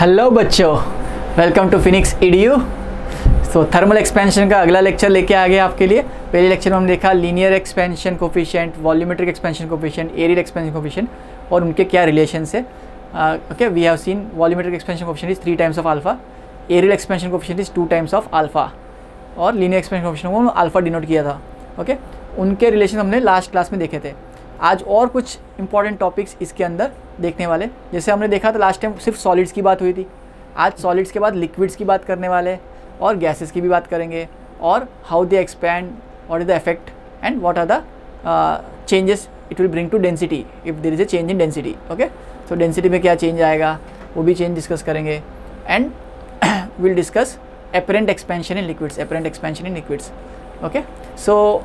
Hello बच्चों, welcome to Phoenix EDU। तो thermal expansion का अगला लेक्चर लेके आ गए आपके लिए। पहले लेक्चर में हमने देखा linear expansion coefficient, volumetric expansion coefficient, areal expansion coefficient और उनके क्या रिलेशंस है। Okay, we have seen volumetric expansion coefficient is 3 times of alpha, areal expansion coefficient is 2 times of alpha और लीनियर एक्सपेंशन कोफिशिएंट को alpha denote किया था। Okay, उनके relation हमने लास्ट क्लास में देखे थे। आज और कुछ इंपॉर्टेंट टॉपिक्स इसके अंदर देखने वाले। जैसे हमने देखा था लास्ट टाइम सिर्फ सॉलिड्स की बात हुई थी, आज सॉलिड्स के बाद लिक्विड्स की बात करने वाले और गैसेस की भी बात करेंगे और how they expand, what is the effect and what are the changes it will bring to density if there is a change in density. Okay, so density में क्या चेंज आएगा वो भी चेंज डिस्कस करेंगे and will discuss apparent expansion in liquids, apparent expansion in liquids. Okay, so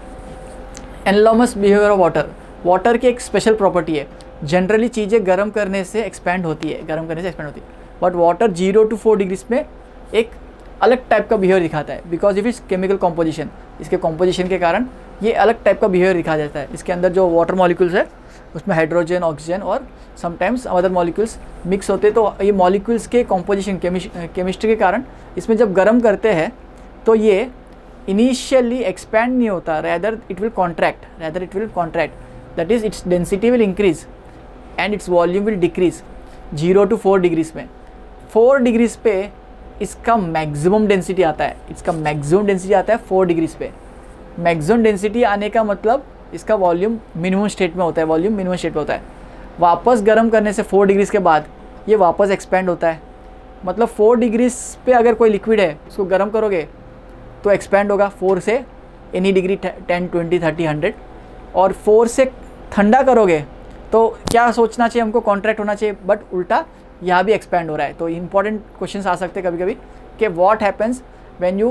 anomalous behaviour of water, water की एक special property है, generally चीज़ें गर्म करने से एक्सपैंड होती है, गर्म करने से एक्सपैंड होती है, बट वाटर 0 to 4 डिग्रीज में एक अलग टाइप का बिहेवियर दिखाता है because of its chemical composition. इसके कॉम्पोजिशन के कारण ये अलग टाइप का बिहेवियर दिखा जाता है। इसके अंदर जो वाटर मॉलिक्यूल्स है उसमें हाइड्रोजन, ऑक्सीजन और समटाइम्स अदर मॉलिक्यूल्स मिक्स होते हैं। तो ये मॉलिक्यूल्स के कॉम्पोजिशन, केमिस्ट्री के कारण इसमें जब गर्म करते हैं तो ये इनिशियली एक्सपैंड नहीं होता, rather it will contract, that is its density will increase and its volume will decrease 0 to 4 degrees में। 4 डिग्रीज पे इसका मैक्सिमम डेंसिटी आता है, 4 डिग्रीज पे। मैक्सिमम डेंसिटी आने का मतलब इसका वॉल्यूम मिनिमम स्टेट में होता है, वापस गर्म करने से 4 डिग्रीज के बाद ये वापस एक्सपेंड होता है। मतलब 4 डिग्रीज पे अगर कोई लिक्विड है उसको गर्म करोगे तो एक्सपेंड होगा 4 से एनी डिग्री 10, 20, 30, 100 और 4 से ठंडा करोगे तो क्या सोचना चाहिए हमको, कॉन्ट्रैक्ट होना चाहिए, बट उल्टा यहाँ भी एक्सपेंड हो रहा है। तो इंपॉर्टेंट क्वेश्चंस आ सकते हैं कभी कभी कि what happens when you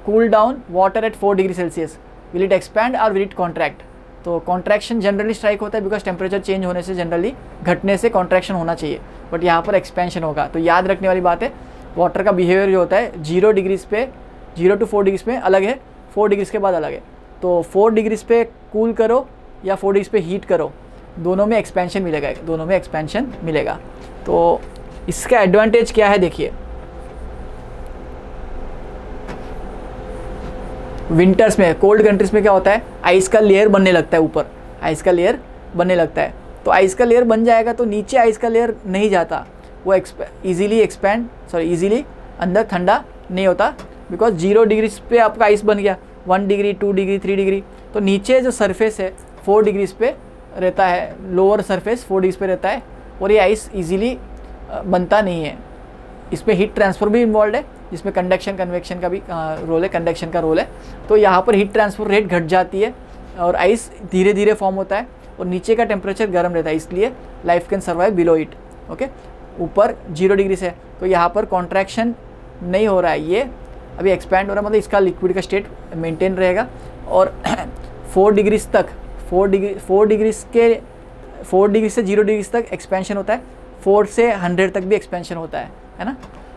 cool down water at 4 degree Celsius, will it expand और विल इट कॉन्ट्रैक्ट। तो कॉन्ट्रैक्शन जनरली स्ट्राइक होता है बिकॉज टेम्परेचर चेंज होने से, जनरली घटने से कॉन्ट्रैक्शन होना चाहिए, बट यहाँ पर एक्सपेंशन होगा। तो याद रखने वाली बात है, वाटर का बिहेवियर जो होता है 0 डिग्रीज पे, 0 to 4 डिग्रीज में अलग है, 4 डिग्रीज के बाद अलग है। तो 4 डिग्रीज पे कूल करो या 4 डिग्रीज पे हीट करो, दोनों में एक्सपेंशन मिलेगा, तो इसका एडवांटेज क्या है देखिए। विंटर्स में, कोल्ड कंट्रीज में क्या होता है, आइस का लेयर बनने लगता है, ऊपर आइस का लेयर बनने लगता है। तो आइस का लेयर बन जाएगा तो नीचे आइस का लेयर नहीं जाता, वो ईजिली अंदर ठंडा नहीं होता बिकॉज 0 डिग्री पे आपका आइस बन गया, 1 डिग्री, 2 डिग्री, 3 डिग्री, तो नीचे जो सरफेस है 4 डिग्रीज पे रहता है, लोअर सरफेस 4 डिग्रीज पे रहता है और ये आइस इजीली बनता नहीं है। इसमें हीट ट्रांसफ़र भी इन्वॉल्व है, जिसमें कंडक्शन कन्वेक्शन का भी रोल है, कंडक्शन का रोल है। तो यहाँ पर हीट ट्रांसफ़र रेट घट जाती है और आइस धीरे धीरे फॉर्म होता है और नीचे का टेम्परेचर गर्म रहता है, इसलिए life can survive below it. Okay, ऊपर 0 डिग्री से है तो यहाँ पर कॉन्ट्रैक्शन नहीं हो रहा है, ये अभी एक्सपैंड हो रहा है, मतलब इसका लिक्विड का स्टेट मेंटेन रहेगा। और 4 डिग्रीज तक, 4 डिग्री से 0 डिग्री तक एक्सपेंशन होता है, 4 से 100 तक भी एक्सपेंशन होता है ना।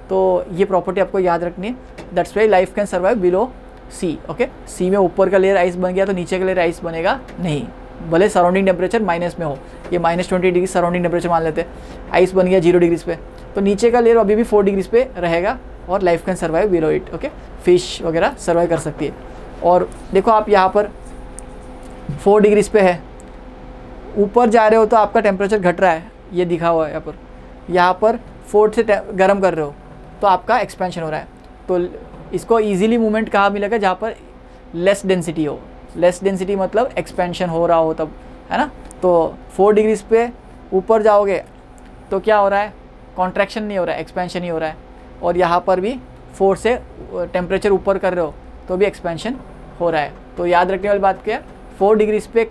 तो ये प्रॉपर्टी आपको याद रखनी है, that's why life can survive below sea. Okay, sea में ऊपर का लेयर आइस बन गया तो नीचे का लेयर आइस बनेगा नहीं, भले सराउंडिंग टेम्परेचर माइनस में हो, ये -20 डिग्री सराउंडिंग टेम्परेचर मान लेते हैं, आइस बन गया 0 डिग्रीज पे, तो नीचे का लेयर अभी भी 4 डिग्रीज पे रहेगा और life can survive below it. Okay, fish वगैरह सर्वाइव कर सकती है। और देखो आप यहाँ पर 4 डिग्रीज पे है, ऊपर जा रहे हो तो आपका टेम्परेचर घट रहा है, ये दिखा हुआ है यहाँ पर 4 से गर्म कर रहे हो तो आपका एक्सपेंशन हो रहा है। तो इसको इजीली मूवमेंट कहाँ मिलेगा, जहाँ पर लेस डेंसिटी हो, लेस डेंसिटी मतलब एक्सपेंशन हो रहा हो तब, है ना। तो 4 डिग्रीज पे ऊपर जाओगे तो क्या हो रहा है, कॉन्ट्रैक्शन नहीं हो रहा है, एक्सपेंशन ही हो रहा है। और यहाँ पर भी 4 से टेम्परेचर ऊपर कर रहे हो तो भी एक्सपेंशन हो रहा है। तो याद रखने वाली बात क्या है, 4 डिग्रीज पे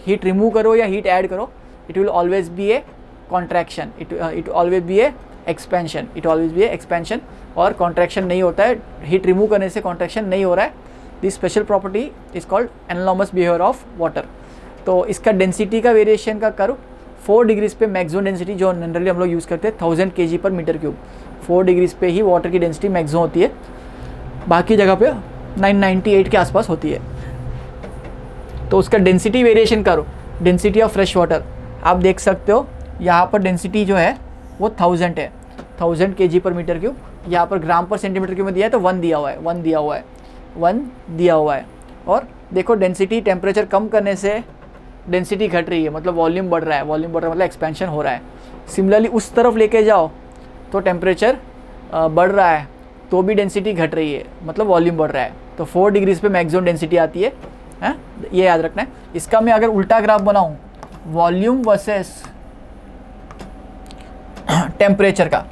हीट रिमूव करो या हीट ऐड करो, it will always be A contraction, it always be A expansion, और कॉन्ट्रैक्शन नहीं होता है, हीट रिमूव करने से कॉन्ट्रैक्शन नहीं हो रहा है। This special property is called anomalous behaviour of water. तो इसका डेंसिटी का वेरिएशन का कर्व 4 डिग्रीज पे मैक्सिमम डेंसिटी जो जनरली हम लोग यूज़ करते हैं 1000 kg/m³, 4 डिग्रीज पे ही वाटर की डेंसिटी मैक्सिमम होती है, बाकी जगह पे 998 के आसपास होती है। तो उसका डेंसिटी वेरिएशन करो, डेंसिटी ऑफ फ्रेश वाटर आप देख सकते हो, यहाँ पर डेंसिटी जो है वो 1000 है, 1000 kg पर मीटर क्यूब। यहाँ पर ग्राम पर सेंटीमीटर क्यूब में दिया है तो 1 दिया हुआ है, 1 दिया हुआ है, 1 दिया हुआ है। और देखो डेंसिटी टेम्परेचर कम करने से डेंसिटी घट रही है, मतलब वॉल्यूम बढ़ रहा है, वॉल्यूम बढ़ रहा है मतलब एक्सपेंशन हो रहा है। सिमिलरली उस तरफ लेके जाओ तो टेम्परेचर बढ़ रहा है तो भी डेंसिटी घट रही है, मतलब वॉल्यूम बढ़ रहा है। तो 4 डिग्रीज पे मैक्सिमम डेंसिटी आती है, ये याद रखना है। इसका मैं अगर उल्टा ग्राफ बनाऊँ वॉल्यूम वर्सेस टेम्परेचर का,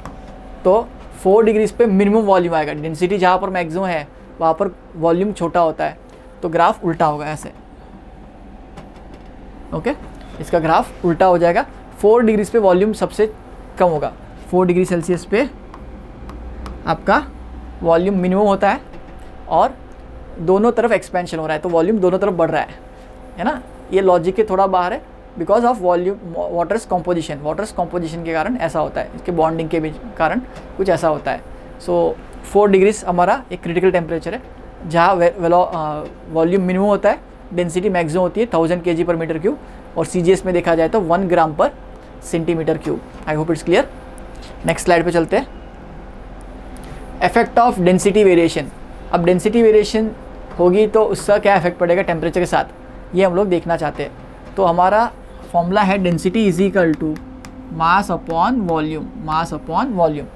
तो 4 डिग्रीज पे मिनिमम वॉल्यूम आएगा, डेंसिटी जहाँ पर मैक्सिमम है वहाँ पर वॉल्यूम छोटा होता है, तो ग्राफ उल्टा होगा ऐसे। ओके, इसका ग्राफ उल्टा हो जाएगा। 4 डिग्रीज पे वॉल्यूम सबसे कम होगा, 4 डिग्री सेल्सियस पे आपका वॉल्यूम मिनिमम होता है और दोनों तरफ एक्सपेंशन हो रहा है, तो वॉल्यूम दोनों तरफ बढ़ रहा है ना। ये लॉजिक के थोड़ा बाहर है, because of volume waters composition के कारण ऐसा होता है, इसके बॉन्डिंग के कारण कुछ ऐसा होता है। सो 4 डिग्रीज हमारा एक क्रिटिकल टेम्परेचर है जहाँ वॉल्यूम मिनिमम होता है, डेंसिटी मैक्सिमम होती है 1000 kg पर मीटर क्यूब, और CGS में देखा जाए तो 1 ग्राम पर centimetre cube. I hope it's clear. Next slide पे चलते हैं। Effect of density variation. अब डेंसिटी वेरिएशन होगी तो उसका क्या इफेक्ट पड़ेगा टेम्परेचर के साथ, ये हम लोग देखना चाहते हैं। तो हमारा फॉर्मूला है density is equal to mass upon volume, mass upon volume.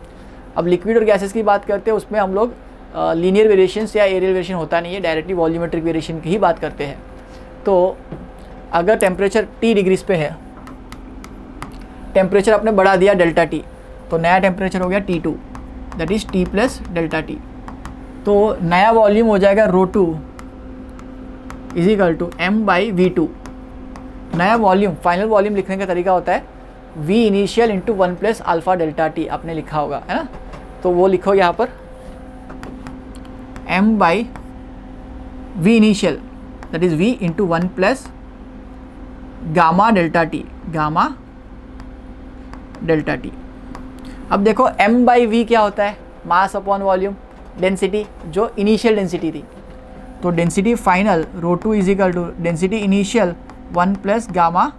अब लिक्विड और गैसेस की बात करते हैं, उसमें हम लोग लीनियर वेरिएशंस या एरियल वेरिएशन होता नहीं है, डायरेक्टली वॉल्यूमेट्रिक वेरिएशन की ही बात करते हैं। तो अगर टेम्परेचर T डिग्रीज पे है, टेम्परेचर आपने बढ़ा दिया डेल्टा T, तो नया टेम्परेचर हो गया T2, that is T plus delta T। तो नया वॉल्यूम हो जाएगा ρ2 इज इक्वल टू m/v2। नया वॉल्यूम, फाइनल वॉल्यूम लिखने का तरीका होता है v initial into 1 plus alpha delta T, आपने लिखा होगा है ना। तो वो लिखो यहाँ पर m/v initial that is v into 1 plus gamma delta T, gamma delta T। अब देखो m/v क्या होता है, मास अपॉन वॉल्यूम, डेंसिटी जो इनिशियल डेंसिटी थी। तो density final ρ2 is equal to density initial 1 plus gamma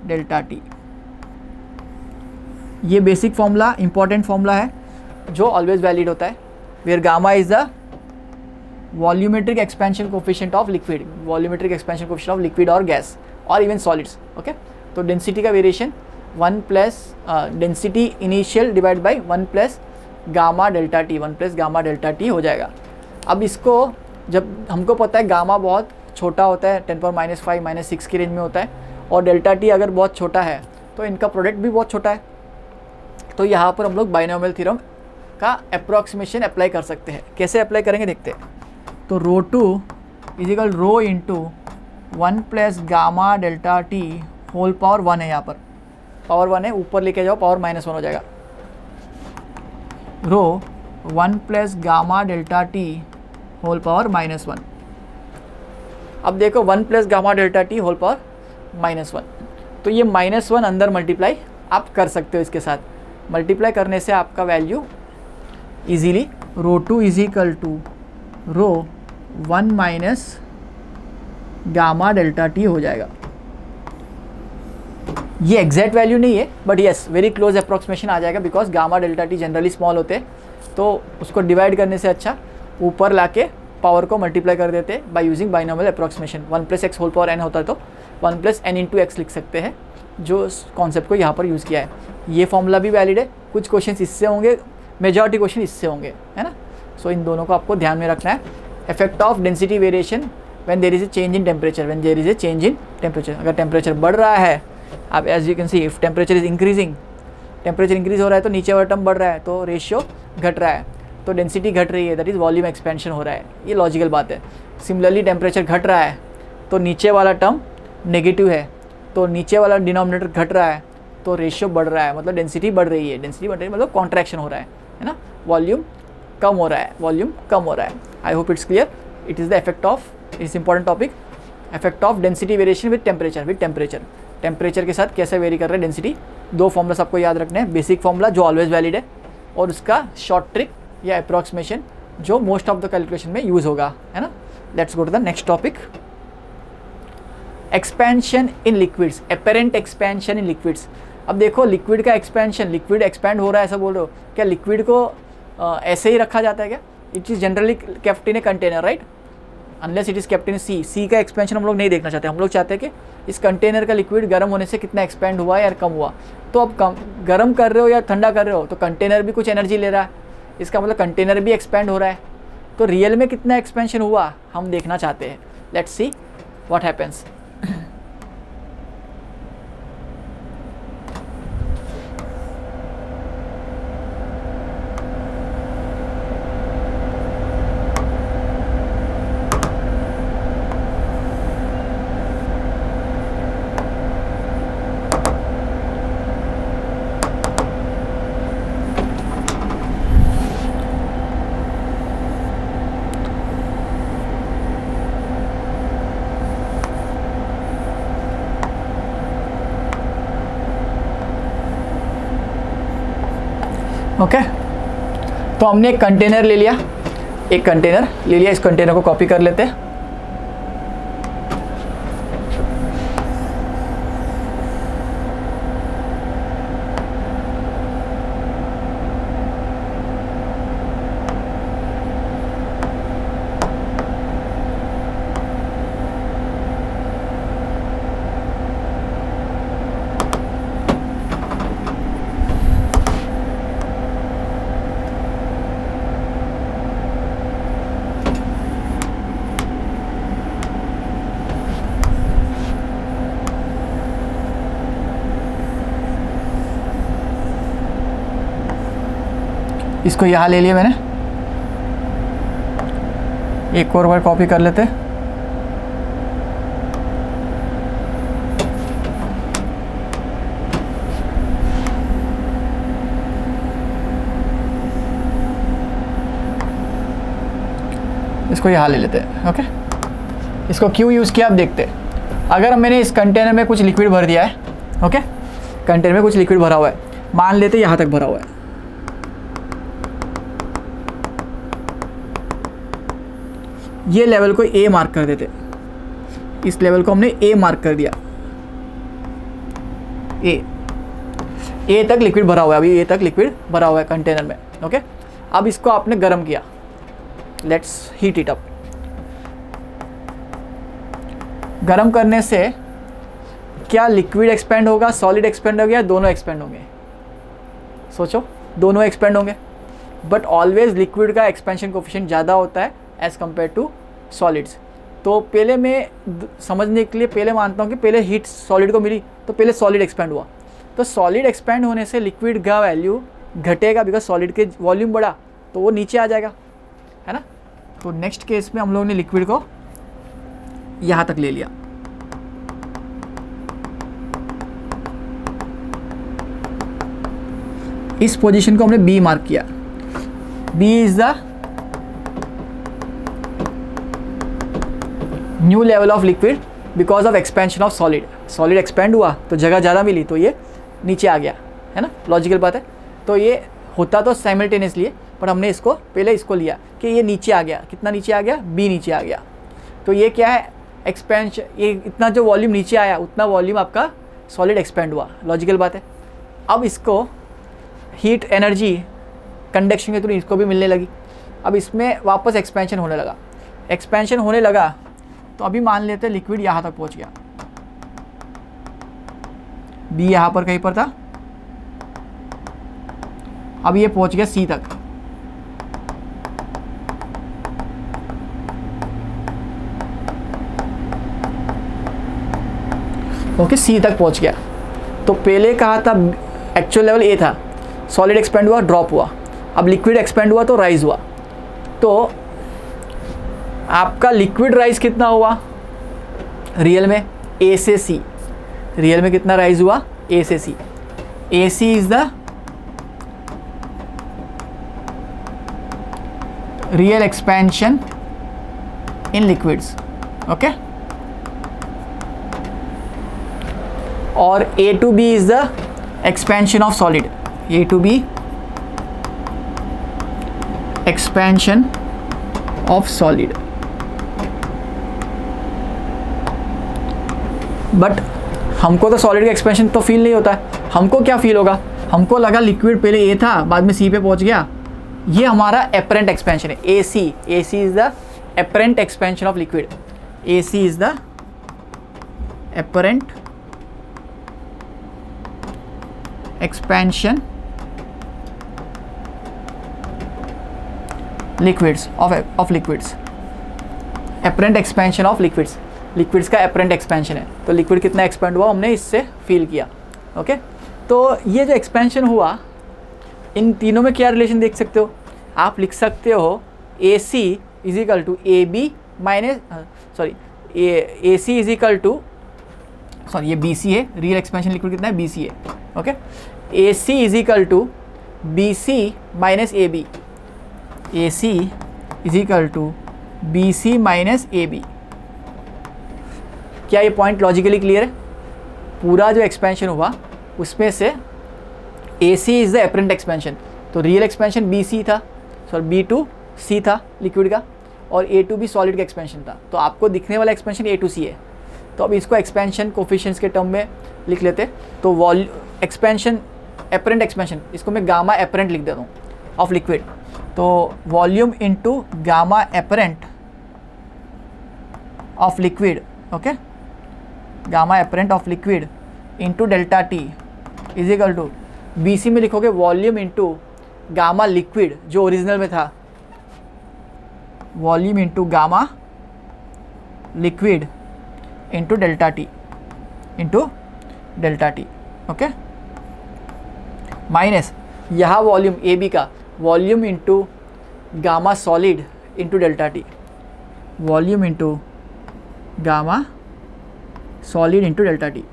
delta T। ये basic formula, important formula है जो ऑलवेज वैलिड होता है, where gamma is the volumetric expansion coefficient of liquid, volumetric expansion coefficient of liquid और gas और even solids. Okay, तो density का variation 1 plus density initial divide by 1 plus gamma delta T, 1 plus gamma delta T हो जाएगा। अब इसको जब हमको पता है गामा बहुत छोटा होता है, 10⁻⁵ -6 की रेंज में होता है, और डेल्टा T अगर बहुत छोटा है तो इनका प्रोडक्ट भी बहुत छोटा है। तो यहाँ पर हम लोग बाइनोमियल थ्योरम का अप्रॉक्सीमेशन अप्लाई कर सकते हैं। कैसे अप्लाई करेंगे देखते हैं। तो ρ2 is equal rho into 1 plus gamma delta T whole power 1 है, यहाँ पर पावर 1 है, ऊपर लेके जाओ पावर -1 हो जाएगा। Rho 1 plus gamma delta T whole power -1। अब देखो 1 plus gamma delta T whole power -1, तो ये -1 अंदर मल्टीप्लाई आप कर सकते हो। इसके साथ मल्टीप्लाई करने से आपका value easily ρ2 is equal to rho 1 minus gamma delta T हो जाएगा। ये एग्जैक्ट वैल्यू नहीं है, but yes very close approximation आ जाएगा, because gamma delta T generally small होते हैं, तो उसको डिवाइड करने से अच्छा ऊपर लाके पावर को मल्टीप्लाई कर देते हैं by using binomial approximation. 1 plus x whole power n होता है तो 1 प्लस n इंटू एक्स लिख सकते हैं, जो कॉन्सेप्ट को यहाँ पर यूज़ किया है। ये फॉर्मूला भी वैलिड है, कुछ क्वेश्चन इससे होंगे, मेजॉरिटी क्वेश्चन इससे होंगे, है ना। सो इन दोनों को आपको ध्यान में रखना है। Effect of density variation when there is a change in temperature, when there is a change in temperature. अगर टेम्परेचर बढ़ रहा है, आप as you can see if temperature is increasing, temperature increase हो रहा है तो नीचे वाला टर्म बढ़ रहा है, तो रेशियो घट रहा है, तो डेंसिटी घट रही है, दैट इज़ वॉल्यूम एक्सपेंशन हो रहा है। ये लॉजिकल बात है। सिमिलरली टेम्परेचर घट रहा है तो नीचे वाला टर्म नेगेटिव है, तो नीचे वाला डिनोमिनेटर घट रहा है तो रेशियो बढ़ रहा है, मतलब डेंसिटी बढ़ रही है। डेंसिटी बढ़ रही है मतलब कॉन्ट्रैक्शन हो रहा है ना, वॉल्यूम कम हो रहा है, वॉल्यूम कम हो रहा है। I hope it's clear. It is the effect of, it's important topic, effect of density variation with temperature. Temperature के साथ कैसे वेरी कर रहा है डेंसिटी। दो फॉर्मूलास आपको याद रखने हैं। बेसिक फॉर्मूला जो ऑलवेज वैलिड है, और उसका शॉर्ट ट्रिक या अप्रॉक्सीमेशन जो मोस्ट ऑफ द कैलकुलेशन में यूज़ होगा, है ना। Let's go to the next topic, expansion in liquids, apparent expansion in liquids. अब देखो लिक्विड का एक्सपेंशन, लिक्विड एक्सपैंड हो रहा है ऐसा बोल रहे हो, क्या लिक्विड को ऐसे ही रखा जाता है क्या? It is generally kept in a container, right, unless it is kept in C का एक्सपेंशन हम लोग नहीं देखना चाहते। हम लोग चाहते हैं कि इस कंटेनर का लिक्विड गर्म होने से कितना एक्सपेंड हुआ या कम हुआ। तो अब गर्म कर रहे हो या ठंडा कर रहे हो तो कंटेनर भी कुछ एनर्जी ले रहा है, इसका मतलब कंटेनर भी एक्सपेंड हो रहा है। तो रियल में कितना एक्सपेंशन हुआ हम देखना चाहते हैं। Let's see what happens. Okay तो हमने एक कंटेनर ले लिया, इस कंटेनर को कॉपी कर लेते हैं। इसको यहाँ ले लिया मैंने, एक और बार कॉपी कर लेते। इसको यहाँ ले लेते हैं। ओके, इसको क्यों यूज़ किया आप देखते हैं। अगर मैंने इस कंटेनर में कुछ लिक्विड भर दिया है, ओके, कंटेनर में कुछ लिक्विड भरा हुआ है, मान लेते यहाँ तक भरा हुआ है, ये लेवल को ए मार्क कर देते, इस लेवल को हमने ए मार्क कर दिया, ए तक लिक्विड भरा हुआ है, अभी ए तक लिक्विड भरा हुआ है कंटेनर में। ओके, अब इसको आपने गर्म किया, लेट्स हीट इट अप। गर्म करने से क्या लिक्विड एक्सपेंड होगा, सॉलिड एक्सपेंड होगा, या दोनों एक्सपेंड होंगे? सोचो, दोनों एक्सपेंड होंगे, बट ऑलवेज लिक्विड का एक्सपेंशन कोफिशिएंट ज़्यादा होता है एज़ कम्पेयर टू सॉलिड्स। तो पहले मैं समझने के लिए पहले मानता हूँ कि पहले हीट सॉलिड को मिली तो पहले सॉलिड एक्सपेंड हुआ, तो सॉलिड एक्सपेंड होने से लिक्विड का वैल्यू घटेगा, बिकॉज सॉलिड के वॉल्यूम बढ़ा तो वो नीचे आ जाएगा, है ना। तो नेक्स्ट केस में हम लोगों ने लिक्विड को यहाँ तक ले लिया, इस पोजीशन को हमने बी मार्क किया। B is the new level of liquid because of expansion of solid. Solid expand हुआ तो जगह ज़्यादा मिली तो ये नीचे आ गया, है ना, लॉजिकल बात है। तो ये होता तो साइमल्टेनियसली है, पर हमने इसको पहले इसको लिया कि ये नीचे आ गया, कितना नीचे आ गया, बी नीचे आ गया। तो ये क्या है, एक्सपेंशन, ये इतना जो वॉल्यूम नीचे आया उतना वॉल्यूम आपका सॉलिड एक्सपेंड हुआ, लॉजिकल बात है। अब इसको हीट एनर्जी कंडक्शन के थ्रू इसको भी मिलने लगी, अब इसमें वापस एक्सपेंशन होने लगा। एक्सपेंशन होने लगा तो अभी मान लेते हैं लिक्विड यहाँ तक पहुँच गया, बी यहाँ पर कहीं पर था, अब ये पहुँच गया सी तक। ओके, सी तक पहुँच गया। तो पहले कहा था एक्चुअल लेवल ए था, सॉलिड एक्सपेंड हुआ, ड्रॉप हुआ, अब लिक्विड एक्सपेंड हुआ तो राइज हुआ। तो आपका लिक्विड राइज कितना हुआ रियल में, ए से सी, रियल में कितना राइज हुआ, ए से C. A C is the real expansion in liquids, okay, और A to B is the expansion of solid, A to B expansion of solid. But हमको तो सॉलिड का एक्सपेंशन तो फील नहीं होता है, हमको क्या फील होगा, हमको लगा लिक्विड पहले ए था बाद में सी पे पहुंच गया, ये हमारा एपरेंट एक्सपेंशन है। A C is the apparent expansion of liquid, A C is the apparent expansion liquids of liquids, apparent expansion of liquids, liquids का एपरेंट एक्सपेंशन है। तो लिक्विड कितना एक्सपेंड हुआ हमने इससे फील किया। ओके, तो ये जो एक्सपेंशन हुआ, इन तीनों में क्या रिलेशन देख सकते हो, आप लिख सकते हो A C is equal to A B minus A C is equal to ये बी सी है, रियल एक्सपेंशन लिक्विड कितना है, बी सी है। Okay, A C is equal to B C minus A B, A C is equal to B C minus A B. क्या ये point logically clear है? पूरा जो expansion हुआ उसमें से ए सी इज़ द एपरेंट एक्सपेंशन, तो रियल एक्सपेंशन बी सी था, बी टू सी था लिक्विड का, और ए टू बी सॉलिड का एक्सपेंशन था। तो आपको दिखने वाला एक्सपेंशन ए टू सी है। तो अब इसको एक्सपेंशन कोफिशिएंट्स के टर्म में लिख लेते। तो एक्सपेंशन एपरेंट एक्सपेंशन, इसको मैं गामा एपरेंट लिख देता हूँ ऑफ लिक्विड। तो volume into gamma apparent of liquid, okay, gamma apparent of liquid into delta T is equal to B C में लिखोगे वॉल्यूम इंटू गामा लिक्विड जो ओरिजिनल में था, volume into gamma liquid into delta T okay, minus यहाँ volume A B का volume into gamma solid into delta T, volume into gamma solid into delta T.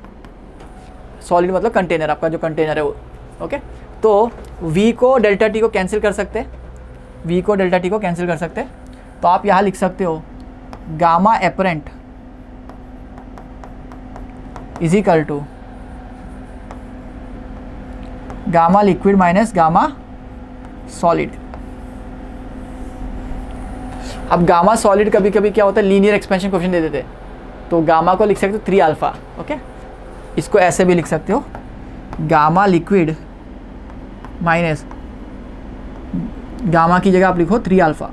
Solid मतलब container, आपका जो container है वो। ओके, तो v को delta T को कैंसिल कर सकते हैं, v को डेल्टा टी को कैंसिल कर सकते हैं। तो आप यहाँ लिख सकते हो gamma apparent is equal to gamma liquid minus gamma solid. अब गामा सॉलिड कभी कभी क्या होता है, लीनियर एक्सपेंशन कोएफिशिएंट दे देते हैं, तो गामा को लिख सकते हो 3 अल्फा। ओके, इसको ऐसे भी लिख सकते हो गामा लिक्विड माइनस गामा की जगह आप लिखो 3 अल्फा,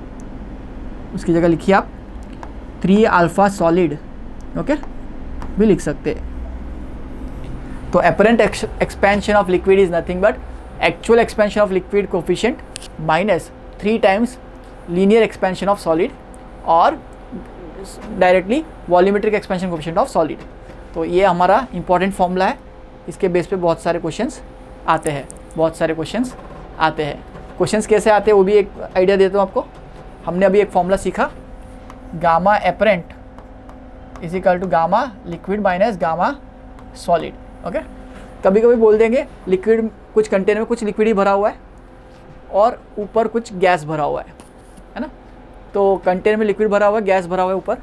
उसकी जगह लिखिए आप 3 अल्फा सॉलिड। ओके, भी लिख सकते हैं। तो apparent expansion of liquid is nothing but actual expansion of liquid coefficient minus 3 times linear expansion of solid और directly volumetric expansion coefficient of solid. तो ये हमारा इंपॉर्टेंट फॉर्मूला है, इसके बेस पे बहुत सारे क्वेश्चंस आते हैं, क्वेश्चंस कैसे आते हैं वो भी एक आइडिया देता हूँ आपको। हमने अभी एक फॉर्मूला सीखा, gamma apparent is equal to gamma liquid minus gamma solid. Okay, कभी कभी बोल देंगे लिक्विड, कुछ कंटेनर में कुछ लिक्विड ही भरा हुआ है और ऊपर कुछ गैस भरा हुआ है ना। तो कंटेनर में लिक्विड भरा हुआ है, गैस भरा हुआ है ऊपर,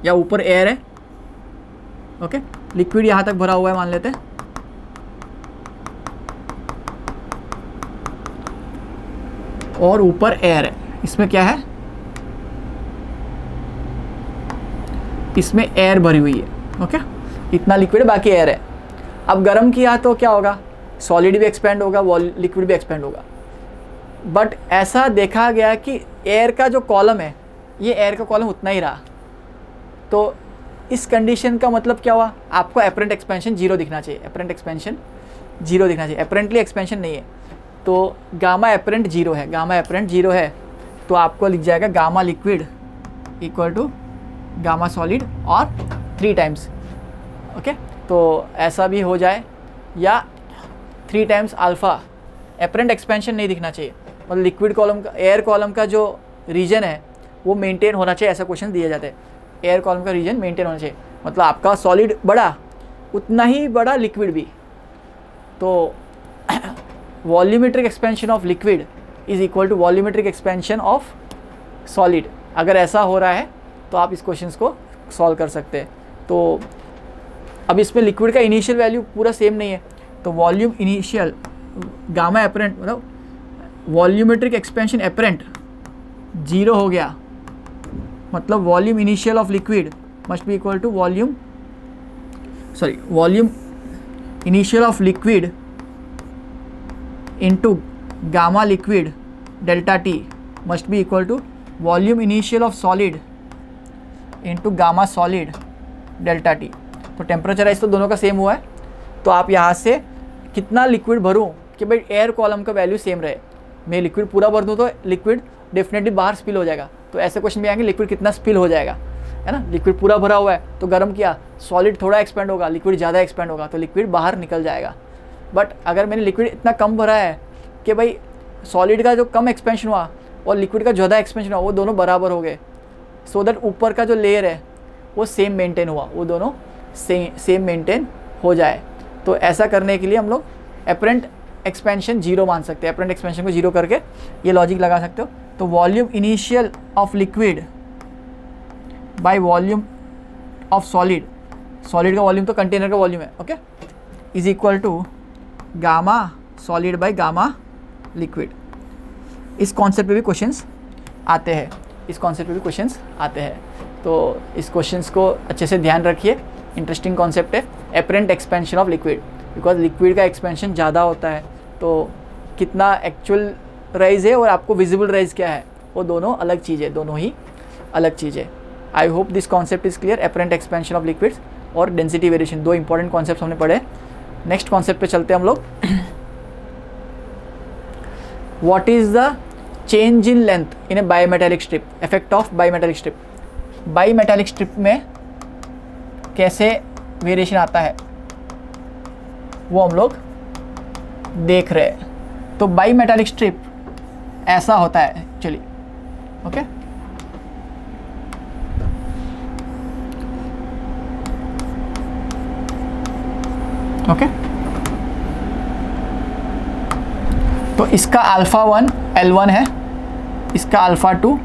या ऊपर एयर है। ओके, लिक्विड यहाँ तक भरा हुआ है मान लेते हैं, और ऊपर एयर है। इसमें क्या है, इसमें एयर भरी हुई है। ओके, इतना लिक्विड है, बाकी एयर है। अब गर्म किया तो क्या होगा, सॉलिड भी एक्सपेंड होगा, लिक्विड भी एक्सपेंड होगा। बट ऐसा देखा गया कि एयर का जो कॉलम है, ये एयर का कॉलम उतना ही रहा। तो इस कंडीशन का मतलब क्या हुआ, आपको एपरेंट एक्सपेंशन 0 दिखना चाहिए, एपरेंट एक्सपेंशन 0 दिखना चाहिए, एपरेंटली एक्सपेंशन नहीं है। तो गामा एपरेंट 0 है, गामा एपरेंट 0 है, तो आपको लिख जाएगा gamma liquid equal to gamma solid और 3 टाइम्स। ओके, तो ऐसा भी हो जाए, या 3 टाइम्स अल्फ़ा। एपरेंट एक्सपेंशन नहीं दिखना चाहिए, मतलब लिक्विड कॉलम का, एयर कॉलम का जो रीजन है वो मेंटेन होना चाहिए, ऐसा क्वेश्चन दिए जाते हैं। एयर कॉलम का रीजन मेंटेन होना चाहिए, मतलब आपका सॉलिड बड़ा उतना ही बड़ा लिक्विड भी। तो volumetric expansion of liquid is equal to volumetric expansion of solid. अगर ऐसा हो रहा है तो आप इस क्वेश्चन को सॉल्व कर सकते हैं। तो अब इसमें लिक्विड का इनिशियल वैल्यू पूरा सेम नहीं है, तो वॉल्यूम इनिशियल गामा एपरेंट मतलब वॉल्यूमेट्रिक एक्सपेंशन एपरेंट 0 हो गया, मतलब volume initial of liquid must be equal to volume initial of liquid into gamma liquid delta T must be equal to volume initial of solid into gamma solid delta T. तो temperature rise तो दोनों का same हुआ है, तो आप यहाँ से कितना लिक्विड भरूँ कि भाई एयर कॉलम का वैल्यू सेम रहे। मैं लिक्विड पूरा भर दूँ तो लिक्विड डेफिनेटली बाहर स्पिल हो जाएगा, तो ऐसे क्वेश्चन भी आएंगे लिक्विड कितना स्पिल हो जाएगा, है ना। लिक्विड पूरा भरा हुआ है तो गर्म किया, सॉलिड थोड़ा एक्सपेंड होगा, लिक्विड ज़्यादा एक्सपेंड होगा, तो लिक्विड बाहर निकल जाएगा। बट अगर मैंने लिक्विड इतना कम भरा है कि भाई सॉलिड का जो कम एक्सपेंशन हुआ और लिक्विड का ज़्यादा एक्सपेंशन हुआ वो दोनों बराबर हो गए, सो दैट ऊपर का जो लेयर है वो सेम मेंटेन हुआ, वो दोनों सेम मेंटेन हो जाए। तो ऐसा करने के लिए हम लोग एपरेंट एक्सपेंशन 0 मान सकते हैं। एपरेंट एक्सपेंशन को 0 करके ये लॉजिक लगा सकते हो। तो volume initial of liquid by volume of solid, solid का वॉल्यूम तो कंटेनर का वॉल्यूम है, okay, is equal to gamma solid by gamma liquid. इस कॉन्सेप्ट पे भी क्वेश्चंस आते हैं, इस कॉन्सेप्ट पे भी क्वेश्चंस आते हैं। तो इस क्वेश्चंस को अच्छे से ध्यान रखिए, इंटरेस्टिंग कॉन्सेप्ट है apparent expansion of liquid, because liquid का एक्सपेंशन ज़्यादा होता है, तो कितना एक्चुअल राइज है और आपको विजिबल राइज क्या है वो दोनों अलग चीज़ है, दोनों ही अलग चीज़ है। आई hope this concept is clear. Apparent expansion of liquids और डेंसिटी वेरिएशन, दो इंपॉर्टेंट कॉन्सेप्ट हमने पढ़े। नेक्स्ट कॉन्सेप्ट पे चलते हैं हम लोग। What is the change in length in A bimetallic strip, effect of bimetallic strip. Bimetallic strip में कैसे वेरिएशन आता है वो हम लोग देख रहे हैं। तो बायोमेटालिक स्ट्रिप ऐसा होता है एक्चुअली, ओके। ओके, तो इसका अल्फा 1 L1 है, इसका अल्फा 2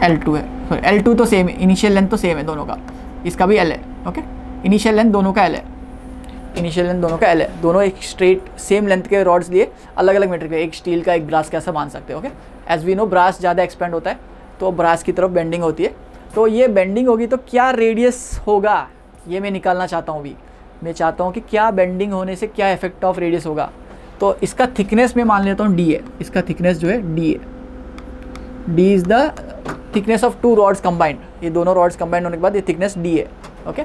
L2 है। सॉरी L2 तो सेम है, इनिशियल लेंथ तो सेम है दोनों का, इसका भी L है, ओके। इनिशियल लेंथ दोनों का L है, इनिशियल लेंथ दोनों का L है। दोनों एक स्ट्रेट सेम लेंथ के रॉड्स लिए अलग अलग मेटेरियल, एक स्टील का एक ब्रास का, ऐसा मान सकते हैं, okay. As we know brass ज़्यादा एक्सपेंड होता है तो ब्रास की तरफ बेंडिंग होती है, तो ये बेंडिंग होगी तो क्या रेडियस होगा ये मैं निकालना चाहता हूँ। अभी मैं चाहता हूँ कि क्या बेंडिंग होने से क्या इफेक्ट ऑफ रेडियस होगा। तो इसका थिकनेस मैं मान लेता हूँ D है, इसका थिकनेस जो है D है। D is the thickness of 2 rods combined, ये दोनों रॉड्स कंबाइंड होने के बाद ये थिकनेस D है, ओके।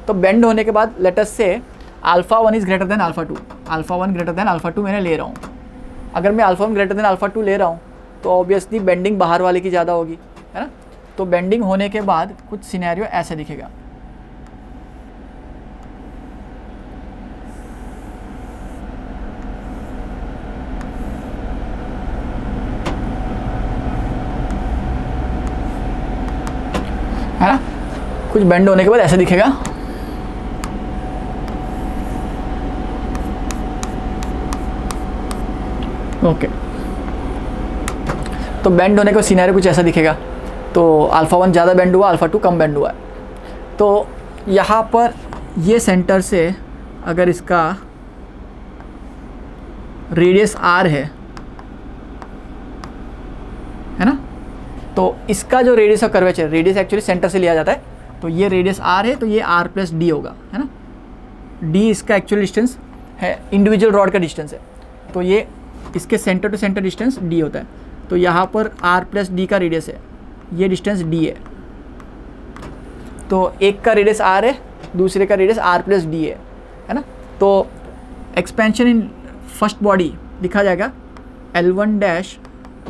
तो बेंड होने के बाद लेट अस से alpha 1 is greater than alpha 2, alpha 1 greater than alpha 2 मैंने ले रहा हूँ। अगर मैं अल्फा 1 ग्रेटर देन अल्फा 2 ले रहा हूँ तो ऑब्वियसली बेंडिंग बाहर वाले की ज़्यादा होगी, है ना। तो बेंडिंग होने के बाद कुछ सिनेरियो ऐसे दिखेगा, है ना। कुछ बेंड होने के बाद ऐसे दिखेगा, ओके। तो बेंड होने का सिनेरियो कुछ ऐसा दिखेगा। तो अल्फा 1 ज़्यादा बेंड हुआ, अल्फा 2 कम बेंड हुआ है। तो यहाँ पर ये सेंटर से अगर इसका रेडियस R है ना, तो इसका जो radius of curvature, radius actually centre से लिया जाता है, तो ये रेडियस R है, तो ये R प्लस D होगा, है ना। D इसका एक्चुअल डिस्टेंस है, इंडिविजुअल रॉड का डिस्टेंस है, तो ये इसके centre to centre distance D होता है। तो यहाँ पर R प्लस D का रेडियस है, ये डिस्टेंस D है। तो एक का रेडियस R है, दूसरे का रेडियस R प्लस D है ना। तो एक्सपेंशन इन फर्स्ट बॉडी लिखा जाएगा L1 डैश,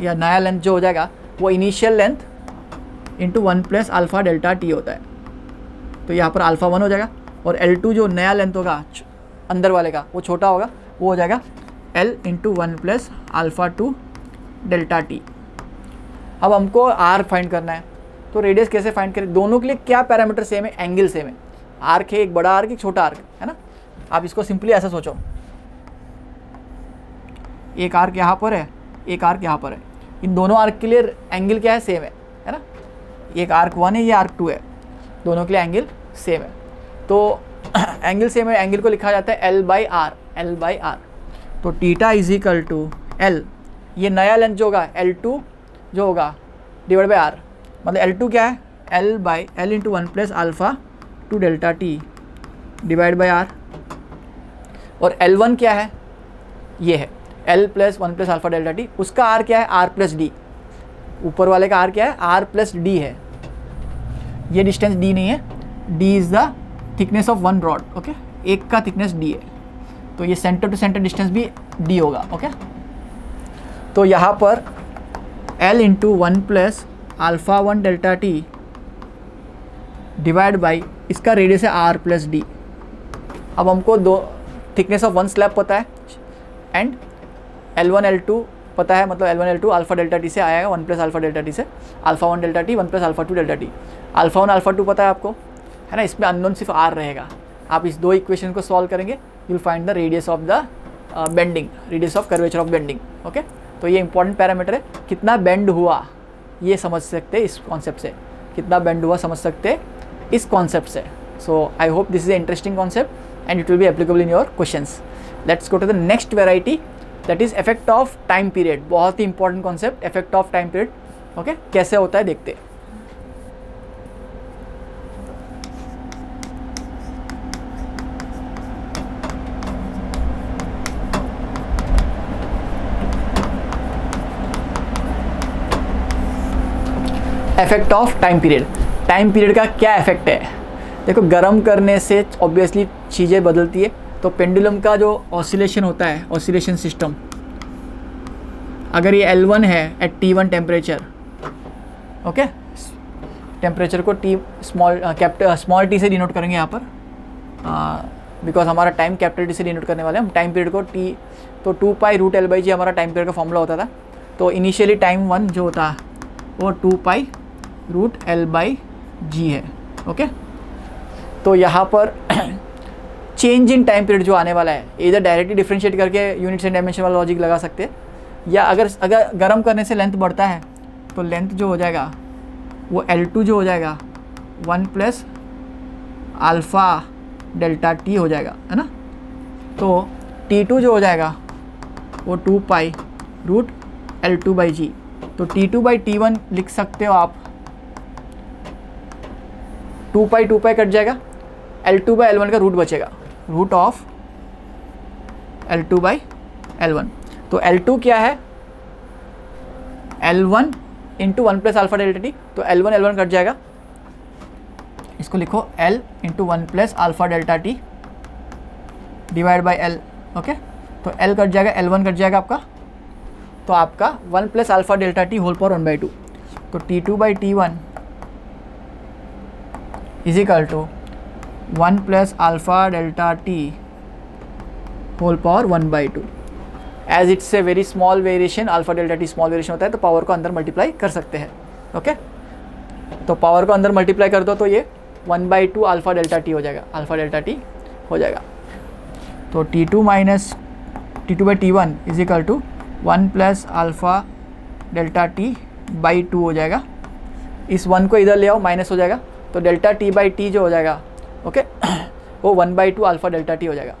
या नया लेंथ जो हो जाएगा वो initial length into 1 plus alpha delta T होता है। तो यहाँ पर अल्फ़ा 1 हो जाएगा, और L2 जो नया लेंथ होगा अंदर वाले का वो छोटा होगा, वो हो जाएगा L into 1 plus alpha 2 delta T। अब हमको R फाइंड करना है, तो रेडियस कैसे फाइंड करें। दोनों के लिए क्या पैरामीटर सेम है, एंगल सेम है। आर्क है, एक बड़ा आर्क एक छोटा आर्क, है ना। आप इसको सिंपली ऐसा सोचो, एक आर्क यहाँ पर है, एक आर्क यहाँ पर है, इन दोनों आर्क के लिए एंगल क्या है, सेम है ना। एक आर्क 1 है, ये आर्क 2 है, दोनों के लिए एंगल सेम है। तो एंगल सेम है, एंगल को लिखा जाता है L by R, L by R. तो theta is equal to L, ये नया लेंथ जो होगा L2 जो होगा डिवाइड बाई आर, मतलब L2 क्या है, L by L into 1 plus alpha 2 delta T divide by R. और L1 क्या है, ये है L plus 1 plus alpha delta T, उसका R क्या है, R प्लस डी, ऊपर वाले का R क्या है, R प्लस डी है, ये डिस्टेंस D नहीं है, D is the thickness of one rod, okay, एक का थिकनेस D है, तो ये सेंटर टू सेंटर डिस्टेंस भी D होगा, ओके। तो यहाँ पर L into 1 plus alpha 1 delta T divide by इसका रेडियस है R प्लस डी। अब हमको दो थिकनेस ऑफ वन स्लैब पता है एंड L1 L2 पता है, मतलब L1 L2 alpha delta T से आएगा 1 प्लस अल्फा डेल्टा टी से, alpha 1 delta T 1 plus alpha 2 delta T, alpha 1 alpha 2 पता है आपको, है ना, इसमें अननोन सिर्फ R रहेगा। आप इस दो इक्वेशन को सॉल्व करेंगे, you will find the radius of the bending, radius of curvature of bending, okay. तो ये इंपॉर्टेंट पैरामीटर है, कितना बेंड हुआ ये समझ सकते हैं इस कॉन्सेप्ट से, कितना बेंड हुआ समझ सकते हैं इस कॉन्सेप्ट से। So I hope this is a interesting concept and it will be applicable in your questions. Let's go to the next variety, that is effect of time period. बहुत ही important concept, effect of time period, okay, कैसे होता है देखते हैं। Effect of time period, time period का क्या effect है। देखो, गर्म करने से ऑब्वियसली चीज़ें बदलती है, तो पेंडुलम का जो ऑसिलेशन होता है, ऑसिलेशन सिस्टम, अगर ये L1 है at T1 temperature, okay, temperature को स्मॉल टी से डिनोट करेंगे यहाँ पर, बिकॉज हमारा टाइम कैपिटल टी से डिनोट करने वाले हैं हम। टाइम पीरियड को T, तो 2 पाई रूट L बाई जी हमारा टाइम पीरियड का फॉर्मूला होता था। तो इनिशियली टाइम 1 जो होता है वो 2 पाई रूट L बाई जी है, ओके। तो यहाँ पर चेंज इन टाइम पीरियड जो आने वाला है, इधर डायरेक्टली डिफरेंशिएट करके यूनिट्स एंड डायमेंशन वाला लॉजिक लगा सकते हैं, या अगर गर्म करने से लेंथ बढ़ता है तो लेंथ जो हो जाएगा वो L2 जो हो जाएगा 1 प्लस अल्फ़ा डेल्टा टी हो जाएगा, है ना। तो T2 जो हो जाएगा वो 2 पाई रूट L2 बाई जी। तो T2 बाई T1 लिख सकते हो आप, 2 पाई कट जाएगा, L2 बाई L1 का रूट बचेगा, root of L2 by L1। तो L2 क्या है, L1 into 1 plus alpha delta T, तो L1 कट जाएगा, इसको लिखो L into 1 plus alpha delta T divide by L, okay. तो L कट जाएगा, L1 कट जाएगा आपका, तो आपका 1 plus alpha delta T whole power 1/2। तो T2 by T1 is equal to 1 plus alpha delta T whole power 1/2। As it's a very small variation, alpha delta T small variation होता है, तो power को अंदर मल्टीप्लाई कर सकते हैं, okay. तो पावर को अंदर मल्टीप्लाई कर दो तो ये 1/2 अल्फ़ा डेल्टा टी हो जाएगा, अल्फ़ा डेल्टा टी हो जाएगा। तो T2 by T1 is equal to 1 plus alpha delta T by 2 हो जाएगा। इस 1 को इधर ले आओ, माइनस हो जाएगा, तो डेल्टा टी बाई टी जो हो जाएगा, ओके, वो 1/2 अल्फ़ा डेल्टा टी हो जाएगा।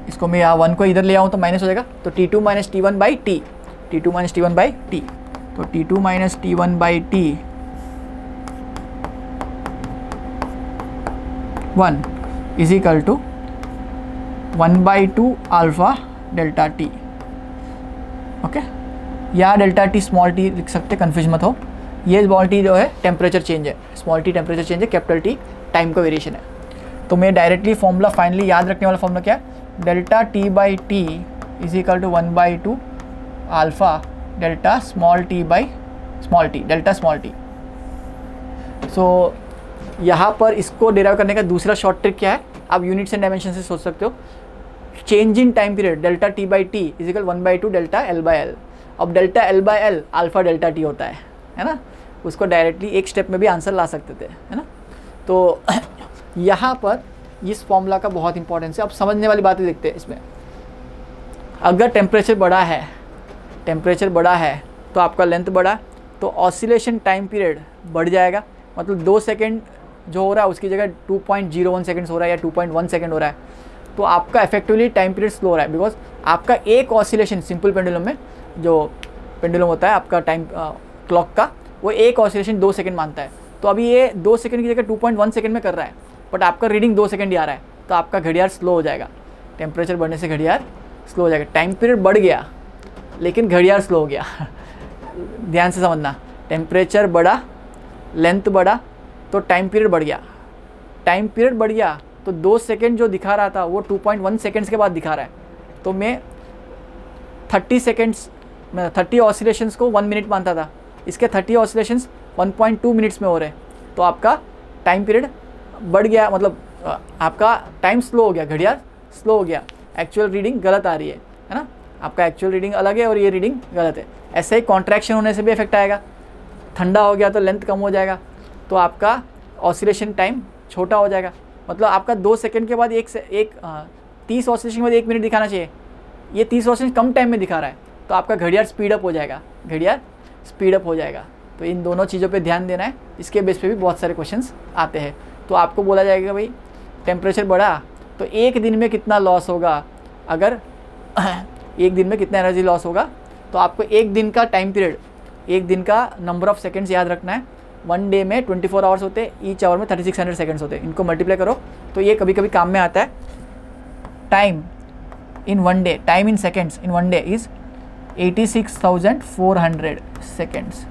इसको मैं यहाँ 1 को इधर ले आऊँ तो माइनस हो जाएगा, तो T2 minus T1 by T, T2 minus T1 by T, तो T2 minus T1 by T 1 is equal to 1/2 alpha delta T, okay. या डेल्टा टी स्मॉल टी लिख सकते, कन्फ्यूज मत हो। ये स्मॉल टी जो है टेम्परेचर चेंज है, स्मॉल टी टेम्परेचर चेंज है, कैपिटल टी टाइम का वेरिएशन है। तो मैं डायरेक्टली फॉर्मूला फाइनली याद रखने वाला फॉर्मूला क्या है, delta T by T is equal to 1/2 alpha delta small T by small T, delta small T. So यहाँ पर इसको डिराइव करने का दूसरा शॉर्ट ट्रिक क्या है, आप यूनिट्स एंड डायमेंशन से सोच सकते हो। Change in time period delta T by T is equal 1/2 delta L by L. अब delta L by L alpha delta T होता है ना, उसको डायरेक्टली एक स्टेप में भी आंसर ला सकते थे, है ना। तो यहाँ पर इस फॉर्मूला का बहुत इंपॉर्टेंस है। अब समझने वाली बातें देखते हैं इसमें। अगर टेम्परेचर बड़ा है तो आपका लेंथ बढ़ा, तो ऑसिलेशन टाइम पीरियड बढ़ जाएगा, मतलब 2 सेकेंड जो हो रहा है उसकी जगह 2.01 सेकेंड्स हो रहा है या 2.1 सेकेंड हो रहा है, तो आपका इफेक्टिवली टाइम पीरियड स्लो हो रहा है, बिकॉज आपका एक ऑसिलेशन सिंपल पेंडुलम में, जो पेंडुलम होता है आपका टाइम क्लॉक का, वो एक ऑसिलेशन 2 सेकेंड मानता है। तो अभी ये 2 सेकेंड की जगह 2.1 सेकेंड में कर रहा है, बट आपका रीडिंग 2 सेकेंड ही आ रहा है, तो आपका घड़ियाल स्लो हो जाएगा। टेम्परेचर बढ़ने से घड़ियाल स्लो हो जाएगा। टाइम पीरियड बढ़ गया लेकिन घड़ियाल स्लो हो गया ध्यान से समझना, टेम्परेचर बढ़ा, लेंथ बढ़ा तो टाइम पीरियड बढ़ गया। टाइम पीरियड बढ़ गया तो 2 सेकेंड जो दिखा रहा था वो 2.1 सेकेंड्स के बाद दिखा रहा है। तो मैं 30 ऑसिलेशंस को 1 मिनट मानता था, इसके 30 ऑसिलेशंस 1.2 मिनट्स में हो रहे हैं। तो आपका टाइम पीरियड बढ़ गया, मतलब आपका टाइम स्लो हो गया, घड़ियाल स्लो हो गया, एक्चुअल रीडिंग गलत आ रही है ना। आपका एक्चुअल रीडिंग अलग है और ये रीडिंग गलत है। ऐसे ही कॉन्ट्रैक्शन होने से भी इफेक्ट आएगा। ठंडा हो गया तो लेंथ कम हो जाएगा, तो आपका ऑसिलेशन टाइम छोटा हो जाएगा। मतलब आपका 2 सेकंड के बाद 30 ऑसिलेशन के बाद 1 मिनट दिखाना चाहिए, ये 30 ऑसिलेशन कम टाइम में दिखा रहा है। तो आपका घड़ियाल स्पीड अप हो जाएगा, घड़ियाल स्पीड अप हो जाएगा। तो इन दोनों चीज़ों पे ध्यान देना है, इसके बेस पे भी बहुत सारे क्वेश्चंस आते हैं। तो आपको बोला जाएगा भाई टेम्परेचर बढ़ा तो एक दिन में कितना लॉस होगा, अगर एक दिन में कितना एनर्जी लॉस होगा। तो आपको एक दिन का टाइम पीरियड, एक दिन का नंबर ऑफ़ सेकेंड्स याद रखना है। 1 डे में 24 आवर्स होते हैं, ईच आवर में 3600 सेकेंड्स होते हैं। इनको मल्टीप्लाई करो तो ये कभी कभी काम में आता है। Time in 1 day, time in seconds in 1 day is 86,400 seconds.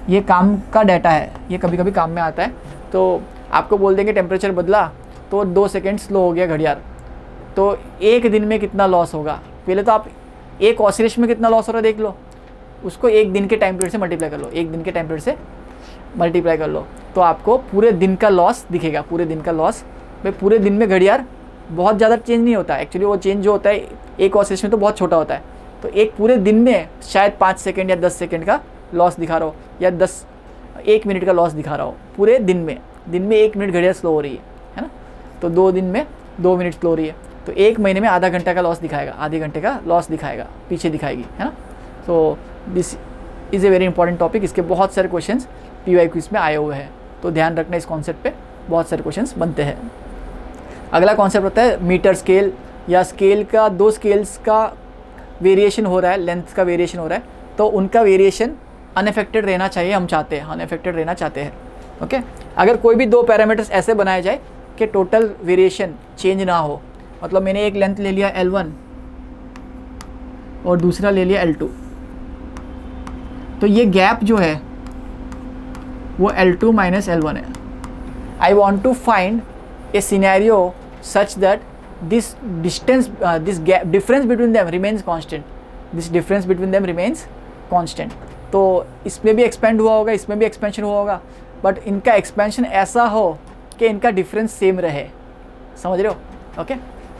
ये काम का डाटा है, ये कभी कभी काम में आता है। तो आपको बोल देंगे टेम्परेचर बदला तो 2 सेकेंड स्लो हो गया घड़ियाल, तो एक दिन में कितना लॉस होगा। पहले तो आप एक ऑसिलेशन में कितना लॉस हो रहा है देख लो, उसको एक दिन के टाइम पीरियड से मल्टीप्लाई कर लो, एक दिन के टाइम पीरियड से मल्टीप्लाई कर लो तो आपको पूरे दिन का लॉस दिखेगा। पूरे दिन का लॉस, भाई पूरे दिन में घड़ियाल बहुत ज़्यादा चेंज नहीं होता एक्चुअली, वो चेंज जो होता है एक ऑसिलेशन में तो बहुत छोटा होता है। तो एक पूरे दिन में शायद 5 सेकेंड या 10 सेकेंड का लॉस दिखा रहा हो, या 1 मिनट का लॉस दिखा रहा हो पूरे दिन में। दिन में 1 मिनट घड़ियाल स्लो हो रही है ना, तो 2 दिन में 2 मिनट स्लो हो रही है, तो 1 महीने में आधा घंटा का लॉस दिखाएगा, आधे घंटे का लॉस दिखाएगा, पीछे दिखाएगी, है ना। तो this is a very important topic. इसके बहुत सारे क्वेश्चंस PY क्विज में आए हुए हैं, तो ध्यान रखना इस कॉन्सेप्ट पे, बहुत सारे क्वेश्चंस बनते हैं। अगला कॉन्सेप्ट होता है मीटर स्केल, या स्केल का 2 स्केल्स का वेरिएशन हो रहा है, लेंथ का वेरिएशन हो रहा है, तो उनका वेरिएशन अनअफेक्टेड रहना चाहिए, हम चाहते हैं अनअफेक्टेड रहना चाहते हैं। ओके, अगर कोई भी 2 पैरामीटर्स ऐसे बनाए जाए कि टोटल वेरिएशन चेंज ना हो, मतलब मैंने एक लेंथ ले लिया L1 और दूसरा ले लिया L2, तो ये गैप जो है वो L2 माइनस L1 है। I want to find a scenario such that this distance, this gap, difference between them remains constant, this difference between them remains constant. तो इसमें भी एक्सपेंड हुआ होगा, इसमें भी एक्सपेंशन हुआ होगा, बट इनका एक्सपेंशन ऐसा हो कि इनका डिफरेंस सेम रहे, समझ रहे हो। ओके,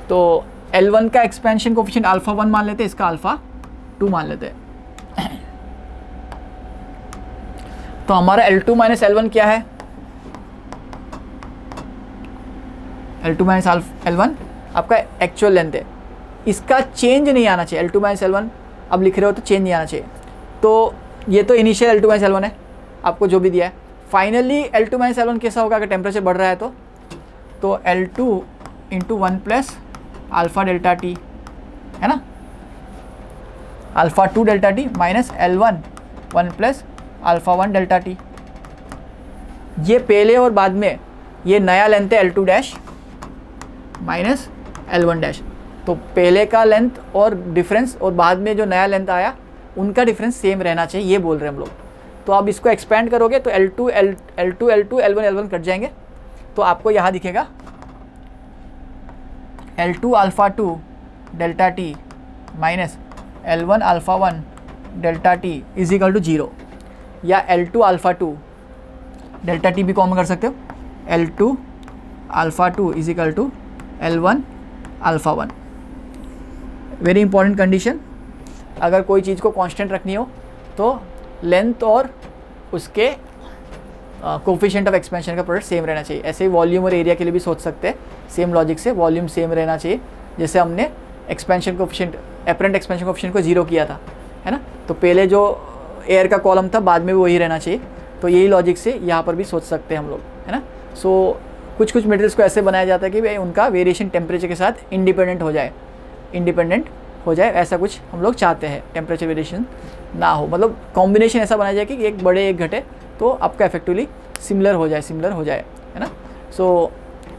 तो L1 का एक्सपेंशन कोफिशिएंट α1 मान लेते हैं, इसका α2 मान लेते हैं। तो हमारा L2 माइनस L1 क्या है, L2 माइनस L1 आपका एक्चुअल लेंथ है, इसका चेंज नहीं आना चाहिए। L2 माइनस L1 अब लिख रहे हो तो चेंज नहीं आना चाहिए। तो ये तो इनिशियल L2 माइनस L1 है, आपको जो भी दिया है। फाइनली L2 माइनस L1 कैसा होगा अगर टेम्परेचर बढ़ रहा है तो L2 into 1 plus alpha delta T, है ना, α2 delta T minus L1 1 plus α1 delta T. ये पहले और बाद में ये नया लेंथ है L2 dash minus L1 dash. तो पहले का लेंथ और डिफरेंस और बाद में जो नया लेंथ आया उनका डिफरेंस सेम रहना चाहिए, ये बोल रहे हैं हम लोग। तो आप इसको एक्सपेंड करोगे तो L2 L1 L1 कट जाएंगे, तो आपको यहाँ दिखेगा L2 α2 delta T minus L1 α1 delta T is equal to 0, या L2 α2 डेल्टा टी भी कॉमन कर सकते हो, L2 α2 is equal to L1 α1। Very important condition, अगर कोई चीज़ को कांस्टेंट रखनी हो तो लेंथ और उसके कोफिशिएंट ऑफ एक्सपेंशन का प्रोडक्ट सेम रहना चाहिए। ऐसे ही वॉल्यूम और एरिया के लिए भी सोच सकते हैं, सेम लॉजिक से वॉल्यूम सेम रहना चाहिए। जैसे हमने expansion coefficient, apparent expansion coefficient को 0 किया था, है ना, तो पहले जो एयर का कॉलम था बाद में भी वही रहना चाहिए। तो यही लॉजिक से यहाँ पर भी सोच सकते हैं हम लोग, है ना। सो कुछ मटेरियल्स को ऐसे बनाया जाता है कि भाई उनका वेरिएशन टेम्परेचर के साथ इंडिपेंडेंट हो जाए, ऐसा कुछ हम लोग चाहते हैं, टेम्परेचर वेरिएशन ना हो, मतलब कॉम्बिनेशन ऐसा बनाया जाए कि एक बढ़े एक घटे तो आपका इफेक्टिवली सिमिलर हो जाए, है ना। So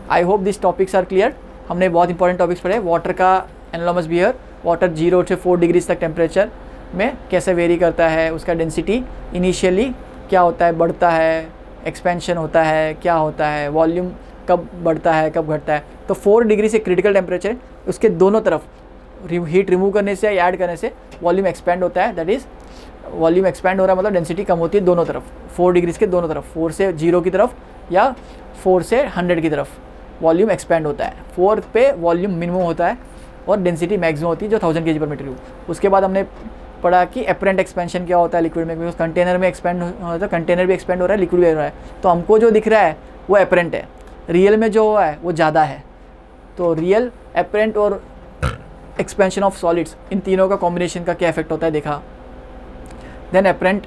I hope this topics are clear. हमने बहुत इंपॉर्टेंट टॉपिक्स पढ़े, वाटर का एनालॉमस बिहेवियर, वाटर 0 से 4 डिग्रीज तक टेम्परेचर में कैसे वेरी करता है, उसका डेंसिटी इनिशियली क्या होता है, बढ़ता है, एक्सपेंशन होता है, क्या होता है, वॉल्यूम कब बढ़ता है, कब घटता है। तो 4 डिग्री से क्रिटिकल टेम्परेचर है, उसके दोनों तरफ हीट रिमूव करने से या ऐड करने से वॉल्यूम एक्सपेंड होता है, दैट इज़ वॉल्यूम एक्सपेंड हो रहा है मतलब डेंसिटी कम होती है दोनों तरफ, 4 डिग्रीज के दोनों तरफ, 4 से 0 की तरफ या 4 से 100 की तरफ वॉल्यूम एक्सपेंड होता है। 4 पे वॉल्यूम मिनिमम होता है और डेंसिटी मैक्सिमम होती है जो 1000 kg/m3। उसके बाद हमने पढ़ा कि एपरेंट एक्सपेंशन क्या होता है लिक्विड में, बिकॉज कंटेनर में एक्सपेंड होता है, कंटेनर भी एक्सपेंड हो रहा है, लिक्विड भी हो रहा है, तो हमको जो दिख रहा है वो एपरेंट है, रियल में जो हुआ है वो ज़्यादा है। तो रियल, एपरेंट और एक्सपेंशन ऑफ सॉलिड्स, इन तीनों का कॉम्बिनेशन का क्या इफेक्ट होता है देखा। देन एपरेंट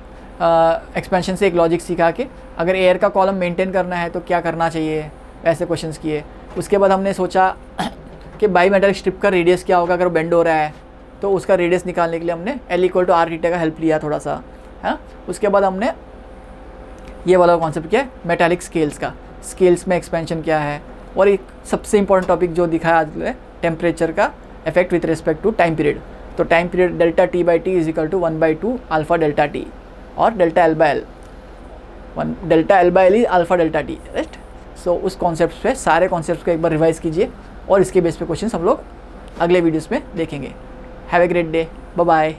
एक्सपेंशन से एक लॉजिक सीखा कि अगर एयर का कॉलम मेंटेन करना है तो क्या करना चाहिए, ऐसे क्वेश्चंस किए। उसके बाद हमने सोचा कि बाईमेटालिक स्ट्रिप का रेडियस क्या होगा अगर बेंड हो रहा है, तो उसका रेडियस निकालने के लिए हमने L=R θ का हेल्प लिया थोड़ा सा, हाँ। उसके बाद हमने ये वाला कॉन्सेप्ट किया मेटालिक स्केल्स का, स्केल्स में एक्सपेंशन क्या है, और एक सबसे इंपॉर्टेंट टॉपिक जो दिखाया आज टेम्परेचर का effect with respect to time period. तो time period ΔT/T = 1/2 alpha delta T और ΔL/L, ΔL/L is alpha delta T, right. So उस कॉन्सेप्ट पे सारे कॉन्सेप्ट्स को एक बार रिवाइज कीजिए और इसके बेस पे क्वेश्चन हम लोग अगले वीडियोस में देखेंगे। Have a great day, bye bye.